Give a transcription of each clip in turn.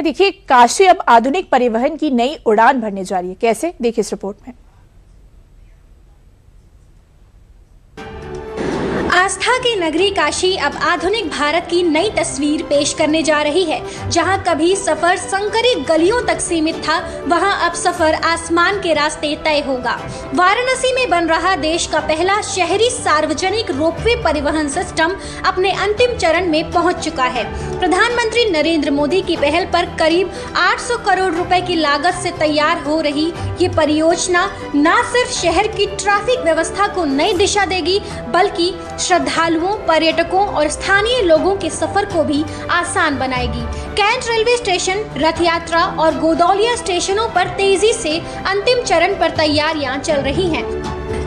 देखिए, काशी अब आधुनिक परिवहन की नई उड़ान भरने जा रही है। कैसे, देखिए इस रिपोर्ट में। आस्था की नगरी काशी अब आधुनिक भारत की नई तस्वीर पेश करने जा रही है। जहां कभी सफर संकरी गलियों तक सीमित था, वहां अब सफर आसमान के रास्ते तय होगा। वाराणसी में बन रहा देश का पहला शहरी सार्वजनिक रोपवे परिवहन सिस्टम अपने अंतिम चरण में पहुंच चुका है। प्रधानमंत्री नरेंद्र मोदी की पहल पर करीब 800 करोड़ रुपए की लागत से तैयार हो रही ये परियोजना न सिर्फ शहर की ट्रैफिक व्यवस्था को नई दिशा देगी, बल्कि श्रद्धालुओं, पर्यटकों और स्थानीय लोगों के सफर को भी आसान बनाएगी। कैंट रेलवे स्टेशन, रथ यात्रा और गोदौलिया स्टेशनों पर तेजी से अंतिम चरण पर तैयारियां चल रही हैं।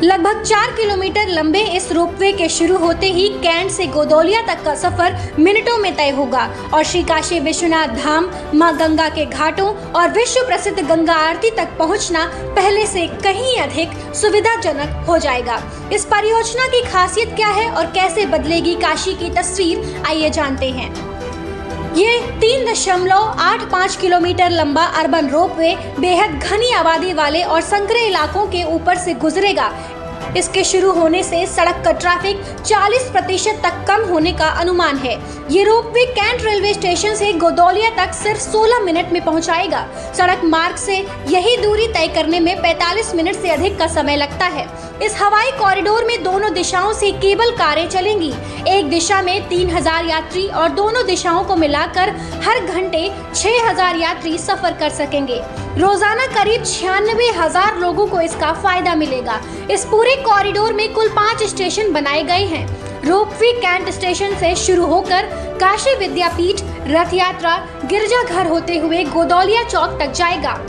लगभग 4 किलोमीटर लंबे इस रोपवे के शुरू होते ही कैंट से गोदौलिया तक का सफर मिनटों में तय होगा और श्री काशी विश्वनाथ धाम, मां गंगा के घाटों और विश्व प्रसिद्ध गंगा आरती तक पहुंचना पहले से कहीं अधिक सुविधाजनक हो जाएगा। इस परियोजना की खासियत क्या है और कैसे बदलेगी काशी की तस्वीर, आइए जानते हैं। ये 3.85 किलोमीटर लंबा अर्बन रोपवे बेहद घनी आबादी वाले और संकरे इलाकों के ऊपर से गुजरेगा। इसके शुरू होने से सड़क का ट्रैफिक 40% तक कम होने का अनुमान है। ये रोपवे कैंट रेलवे स्टेशन से गोदौलिया तक सिर्फ 16 मिनट में पहुंचाएगा। सड़क मार्ग से यही दूरी तय करने में 45 मिनट से अधिक का समय लगता है। इस हवाई कॉरिडोर में दोनों दिशाओं से केबल कारें चलेंगी। एक दिशा में 3000 यात्री और दोनों दिशाओं को मिलाकर हर घंटे 6000 यात्री सफर कर सकेंगे। रोजाना करीब 96,000 लोगों को इसका फायदा मिलेगा। इस पूरे कॉरिडोर में कुल 5 स्टेशन बनाए गए हैं। रोपवे कैंट स्टेशन से शुरू होकर काशी विद्यापीठ, रथ यात्रा, गिरजाघर होते हुए गोदौलिया चौक तक जाएगा।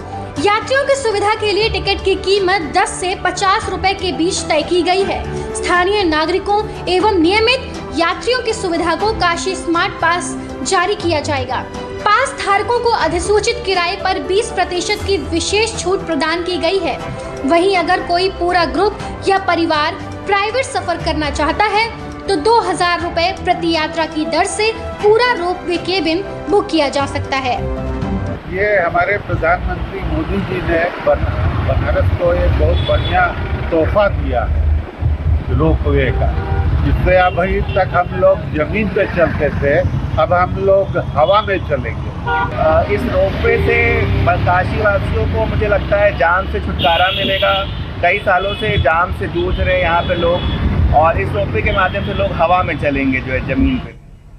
यात्रियों की सुविधा के लिए टिकट की कीमत 10 से 50 रुपए के बीच तय की गई है। स्थानीय नागरिकों एवं नियमित यात्रियों की सुविधा को काशी स्मार्ट पास जारी किया जाएगा। पास धारकों को अधिसूचित किराए पर 20% की विशेष छूट प्रदान की गई है। वहीं अगर कोई पूरा ग्रुप या परिवार प्राइवेट सफर करना चाहता है तो 2000 रुपए प्रति यात्रा की दर से पूरा रोपवे केबिन बुक किया जा सकता है। ये हमारे प्रधानमंत्री मोदी जी ने बनारस को एक बहुत बढ़िया तोहफा दिया है रोपवे का, जिससे अब अभी तक हम लोग जमीन पे चलते थे, अब हम लोग हवा में चलेंगे। इस रोपवे से काशी वासियों को मुझे लगता है जाम से छुटकारा मिलेगा। कई सालों से जाम से जूझ रहे हैं यहाँ पे लोग, और इस रोपवे के माध्यम से लोग हवा में चलेंगे, जो है जमीन पे।